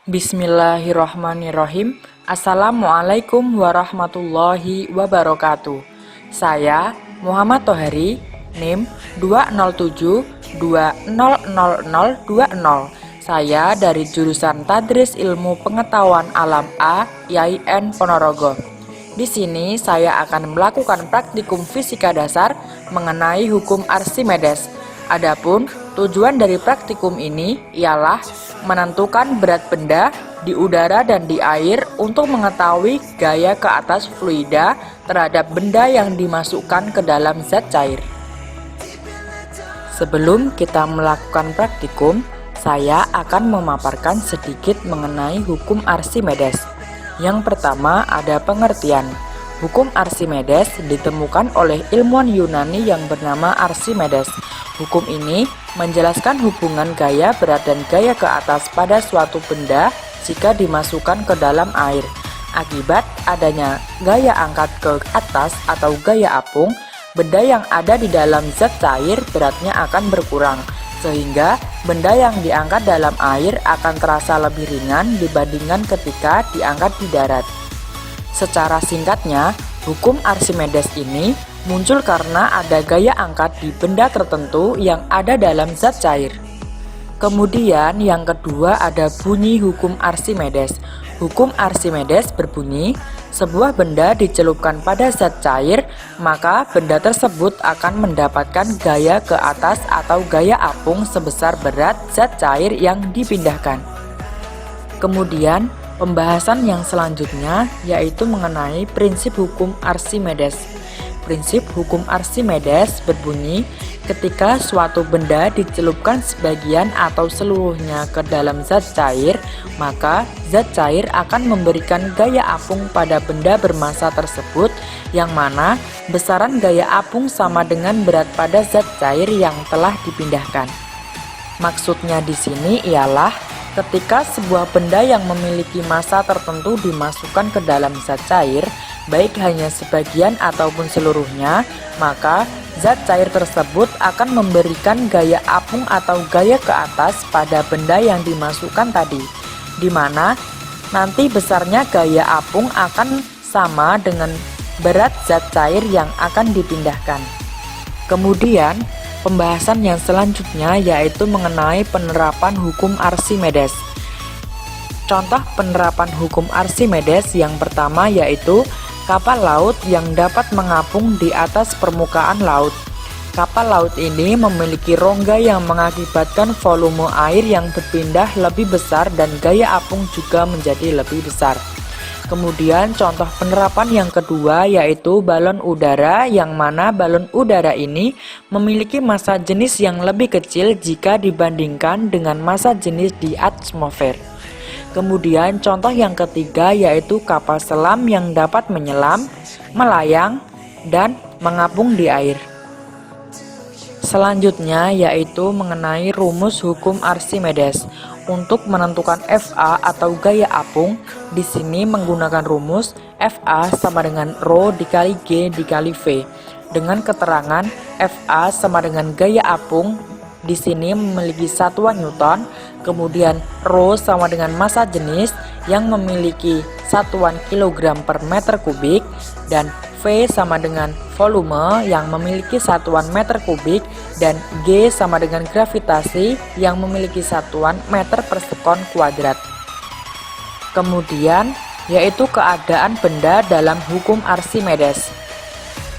Bismillahirrahmanirrahim. Assalamualaikum warahmatullahi wabarakatuh. Saya Muhammad Tohari, NIM 207200020. Saya dari jurusan Tadris Ilmu Pengetahuan Alam A, IAIN Ponorogo. Di sini saya akan melakukan praktikum fisika dasar mengenai hukum Archimedes. Adapun tujuan dari praktikum ini ialah menentukan berat benda di udara dan di air untuk mengetahui gaya ke atas fluida terhadap benda yang dimasukkan ke dalam zat cair. Sebelum kita melakukan praktikum, saya akan memaparkan sedikit mengenai hukum Archimedes. Yang pertama ada pengertian. Hukum Archimedes ditemukan oleh ilmuwan Yunani yang bernama Archimedes. Hukum ini menjelaskan hubungan gaya berat dan gaya ke atas pada suatu benda jika dimasukkan ke dalam air. Akibat adanya gaya angkat ke atas atau gaya apung, benda yang ada di dalam zat cair beratnya akan berkurang, sehingga benda yang diangkat dalam air akan terasa lebih ringan dibandingkan ketika diangkat di darat. Secara singkatnya, hukum Archimedes ini muncul karena ada gaya angkat di benda tertentu yang ada dalam zat cair. Kemudian yang kedua ada bunyi hukum Archimedes. Hukum Archimedes berbunyi, sebuah benda dicelupkan pada zat cair, maka benda tersebut akan mendapatkan gaya ke atas atau gaya apung sebesar berat zat cair yang dipindahkan. Kemudian pembahasan yang selanjutnya yaitu mengenai prinsip hukum Archimedes. Prinsip hukum Archimedes berbunyi, ketika suatu benda dicelupkan sebagian atau seluruhnya ke dalam zat cair, maka zat cair akan memberikan gaya apung pada benda bermassa tersebut, yang mana besaran gaya apung sama dengan berat pada zat cair yang telah dipindahkan. Maksudnya di sini ialah ketika sebuah benda yang memiliki massa tertentu dimasukkan ke dalam zat cair, baik hanya sebagian ataupun seluruhnya, maka zat cair tersebut akan memberikan gaya apung atau gaya ke atas pada benda yang dimasukkan tadi, di mana nanti besarnya gaya apung akan sama dengan berat zat cair yang akan dipindahkan. Kemudian, pembahasan yang selanjutnya yaitu mengenai penerapan hukum Archimedes. Contoh penerapan hukum Archimedes yang pertama yaitu kapal laut yang dapat mengapung di atas permukaan laut. Kapal laut ini memiliki rongga yang mengakibatkan volume air yang berpindah lebih besar dan gaya apung juga menjadi lebih besar. Kemudian contoh penerapan yang kedua yaitu balon udara, yang mana balon udara ini memiliki massa jenis yang lebih kecil jika dibandingkan dengan massa jenis di atmosfer. Kemudian contoh yang ketiga yaitu kapal selam yang dapat menyelam, melayang, dan mengapung di air. Selanjutnya yaitu mengenai rumus hukum Archimedes. Untuk menentukan Fa atau gaya apung, di sini menggunakan rumus Fa sama dengan Rho dikali G dikali V. Dengan keterangan Fa sama dengan gaya apung, di sini memiliki satuan Newton, kemudian Rho sama dengan massa jenis yang memiliki satuan kilogram per meter kubik, dan V sama dengan volume yang memiliki satuan meter kubik, dan G sama dengan gravitasi yang memiliki satuan meter per sekon kuadrat. Kemudian yaitu keadaan benda dalam hukum Archimedes.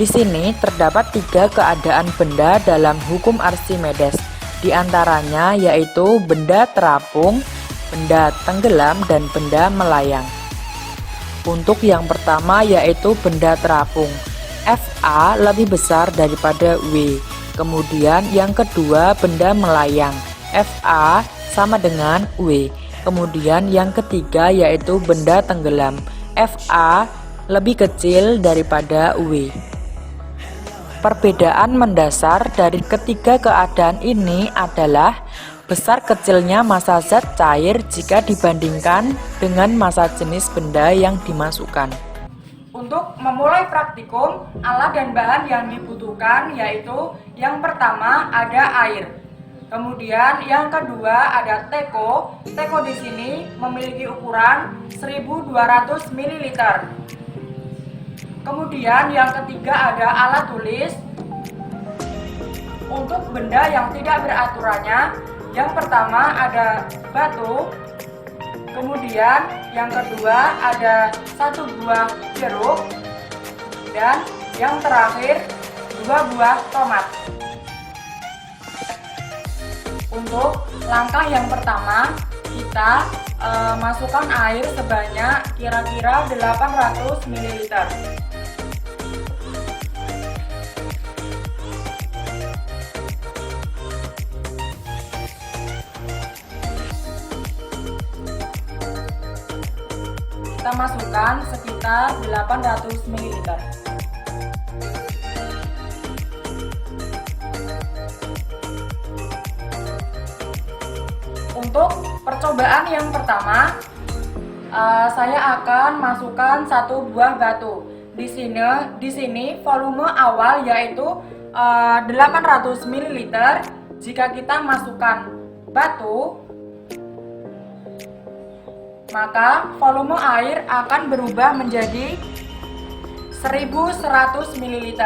Di sini terdapat 3 keadaan benda dalam hukum Archimedes. Di antaranya yaitu benda terapung, benda tenggelam, dan benda melayang. Untuk yang pertama yaitu benda terapung, Fa lebih besar daripada W. Kemudian yang kedua benda melayang, Fa sama dengan W. Kemudian yang ketiga yaitu benda tenggelam, Fa lebih kecil daripada W. Perbedaan mendasar dari ketiga keadaan ini adalah besar kecilnya massa zat cair jika dibandingkan dengan massa jenis benda yang dimasukkan. Untuk memulai praktikum, alat dan bahan yang dibutuhkan yaitu yang pertama ada air. Kemudian yang kedua ada teko. Teko di sini memiliki ukuran 1200 ml. Kemudian yang ketiga ada alat tulis. Untuk benda yang tidak beraturannya, yang pertama ada batu. Kemudian yang kedua ada 1 buah jeruk. Dan yang terakhir 2 buah tomat. Untuk langkah yang pertama, kita masukkan air sebanyak kira-kira 800 ml. Kita masukkan sekitar 800 ml. Untuk percobaan yang pertama, saya akan masukkan 1 buah batu. Di sini volume awal yaitu 800 ml. Jika kita masukkan batu, maka volume air akan berubah menjadi 1100 ml.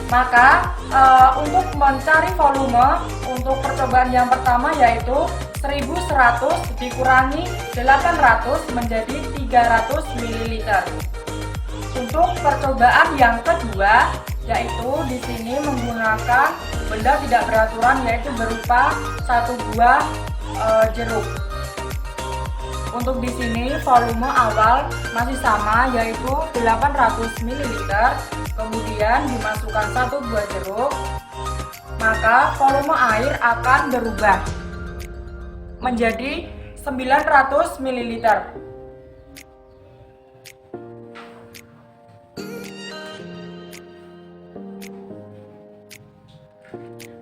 Maka untuk mencari volume untuk percobaan yang pertama yaitu 1100 dikurangi 800 menjadi 300 ml. Untuk percobaan yang kedua yaitu di sini menggunakan benda tidak beraturan yaitu berupa 1 buah jeruk. Untuk di sini volume awal masih sama yaitu 800 ml. Kemudian dimasukkan 1 buah jeruk, maka volume air akan berubah menjadi 900 ml.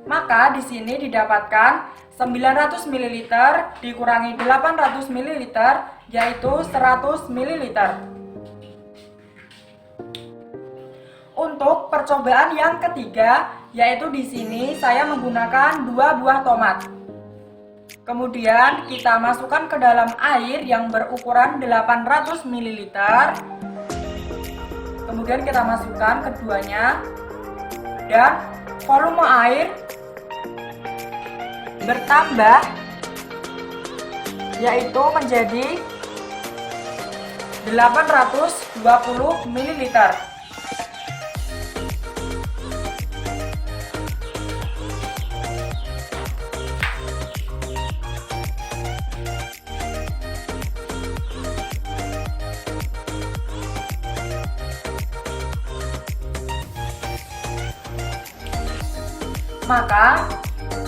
Maka di sini didapatkan 900 ml dikurangi 800 ml yaitu 100 ml. Untuk percobaan yang ketiga, yaitu di sini saya menggunakan 2 buah tomat. Kemudian kita masukkan ke dalam air yang berukuran 800 ml. Kemudian kita masukkan keduanya dan volume air bertambah yaitu menjadi 820 ml. Maka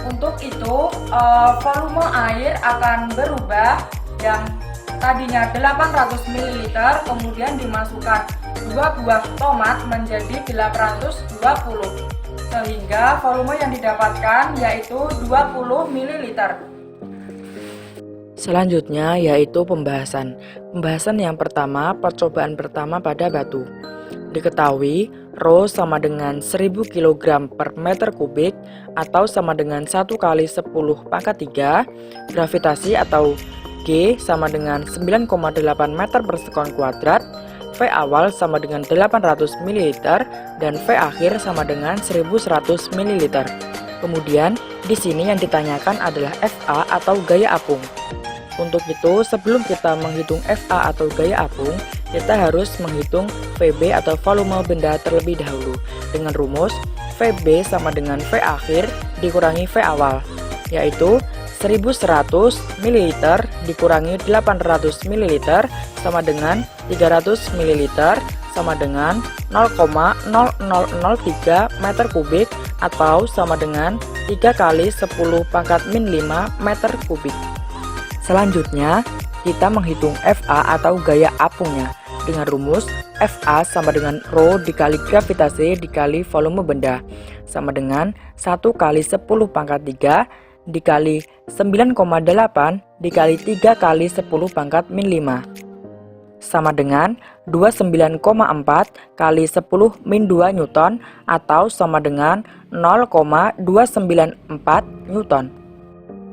untuk itu volume air akan berubah, yang tadinya 800 ml kemudian dimasukkan 2 buah tomat menjadi 820, sehingga volume yang didapatkan yaitu 20 ml. Selanjutnya yaitu pembahasan. Pembahasan yang pertama, percobaan pertama pada batu. Diketahui Rho sama dengan 1000 kg per meter kubik atau sama dengan 1 kali 10 pangkat 3. Gravitasi atau G sama dengan 9,8 meter per sekon kuadrat. V awal sama dengan 800 ml dan V akhir sama dengan 1100 ml. Kemudian di sini yang ditanyakan adalah FA atau gaya apung. Untuk itu, sebelum kita menghitung FA atau gaya apung, kita harus menghitung VB atau volume benda terlebih dahulu dengan rumus VB sama dengan V akhir dikurangi V awal, yaitu 1100 ml dikurangi 800 ml sama dengan 300 ml sama dengan 0,0003 meter kubik atau sama dengan 3 kali 10 pangkat min 5 meter kubik. Selanjutnya, kita menghitung FA atau gaya apungnya dengan rumus FA sama dengan Rho dikali gravitasi dikali volume benda sama dengan 1 kali 10 pangkat 3 dikali 9,8 dikali 3 kali 10 pangkat min 5 sama dengan 29,4 kali 10 min 2 Newton atau sama dengan 0,294 Newton.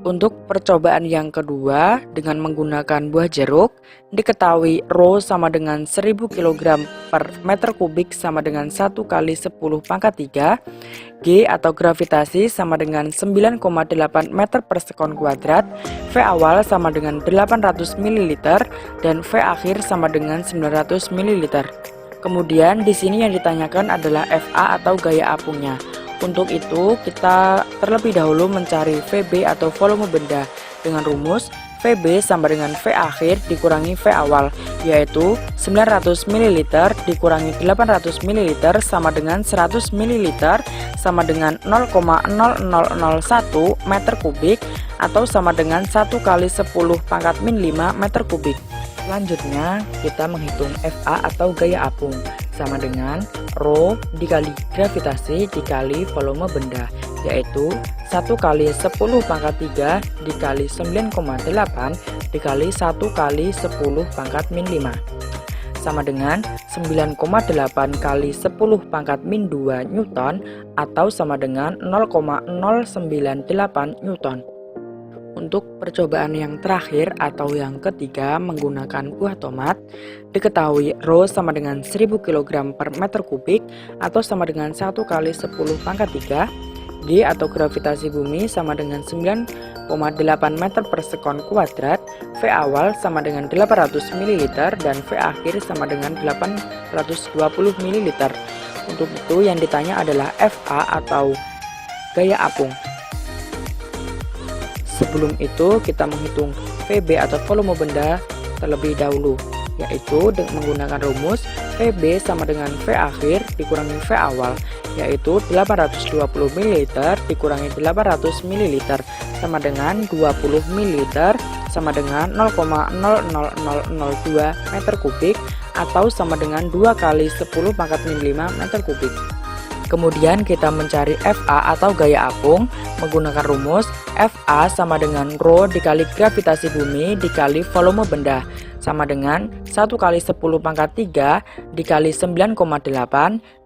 Untuk percobaan yang kedua dengan menggunakan buah jeruk, diketahui Rho sama dengan 1000 kg per meter kubik sama dengan 1 kali 10 pangkat 3, G atau gravitasi sama dengan 9,8 meter per sekon kuadrat, V awal sama dengan 800 ml, dan V akhir sama dengan 900 ml. Kemudian di sini yang ditanyakan adalah FA atau gaya apungnya. Untuk itu, kita terlebih dahulu mencari VB atau volume benda dengan rumus VB sama dengan V akhir dikurangi V awal, yaitu 900 ml dikurangi 800 ml sama dengan 100 ml sama dengan 0,0001 meter kubik atau sama dengan 1 kali 10 pangkat min 5 meter kubik. Selanjutnya, kita menghitung FA atau gaya apung sama dengan Rho dikali gravitasi dikali volume benda, yaitu 1 kali 10 pangkat 3 dikali 9,8 dikali 1 kali 10 pangkat min 5 sama dengan 9,8 kali 10 pangkat min 2 Newton atau sama dengan 0,098 Newton. Untuk percobaan yang terakhir atau yang ketiga menggunakan buah tomat, diketahui Rho sama dengan 1000 kg per meter kubik atau sama dengan 1 kali 10 pangkat 3, G atau gravitasi bumi sama dengan 9,8 meter per sekon kuadrat, V awal sama dengan 800 ml dan V akhir sama dengan 820 ml. Untuk itu yang ditanya adalah FA atau gaya apung. Sebelum itu kita menghitung VB atau volume benda terlebih dahulu, yaitu dengan menggunakan rumus VB sama dengan V akhir dikurangi V awal, yaitu 820 ml dikurangi 800 ml sama dengan 20 ml sama dengan 0,00002 meter kubik atau sama dengan 2 kali 10 pangkat min 5 meter kubik. Kemudian kita mencari FA atau gaya apung menggunakan rumus FA sama dengan Rho dikali gravitasi bumi dikali volume benda sama dengan 1 kali 10 pangkat 3 dikali 9,8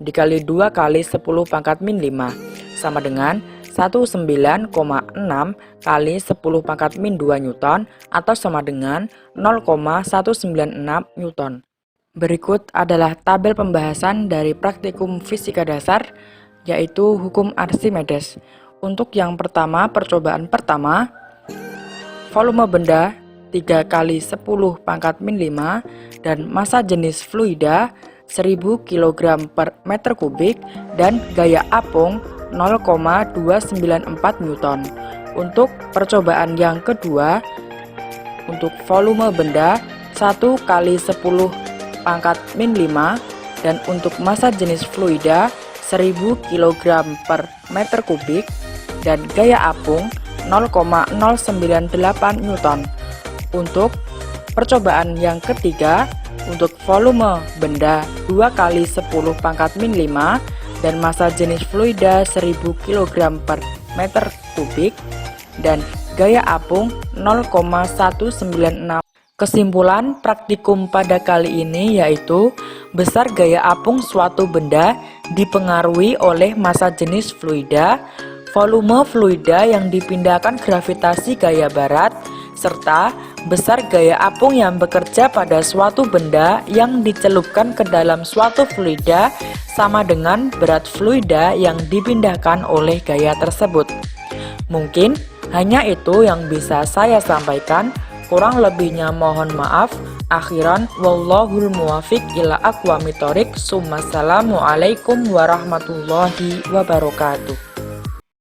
dikali 2 kali 10 pangkat min 5 sama dengan 19,6 kali 10 pangkat min 2 Newton atau sama dengan 0,196 Newton. Berikut adalah tabel pembahasan dari praktikum fisika dasar, yaitu hukum Archimedes. Untuk yang pertama, percobaan pertama, volume benda 3 kali 10 pangkat min 5 dan massa jenis fluida 1000 kg per meter kubik dan gaya apung 0,294 Newton. Untuk percobaan yang kedua, untuk volume benda 1 kali 10 pangkat min 5 dan untuk massa jenis fluida 1000 kg per meter kubik dan gaya apung 0,098 Newton. Untuk percobaan yang ketiga, untuk volume benda 2 kali 10 pangkat min 5 dan massa jenis fluida 1000 kg per meter kubik dan gaya apung 0,196. Kesimpulan praktikum pada kali ini yaitu besar gaya apung suatu benda dipengaruhi oleh massa jenis fluida, volume fluida yang dipindahkan gravitasi gaya barat, serta besar gaya apung yang bekerja pada suatu benda yang dicelupkan ke dalam suatu fluida sama dengan berat fluida yang dipindahkan oleh gaya tersebut. Mungkin hanya itu yang bisa saya sampaikan. Kurang lebihnya mohon maaf. Akhiran wallahul muwafiq ila aqwamit thoriq. Assalamualaikum warahmatullahi wabarakatuh.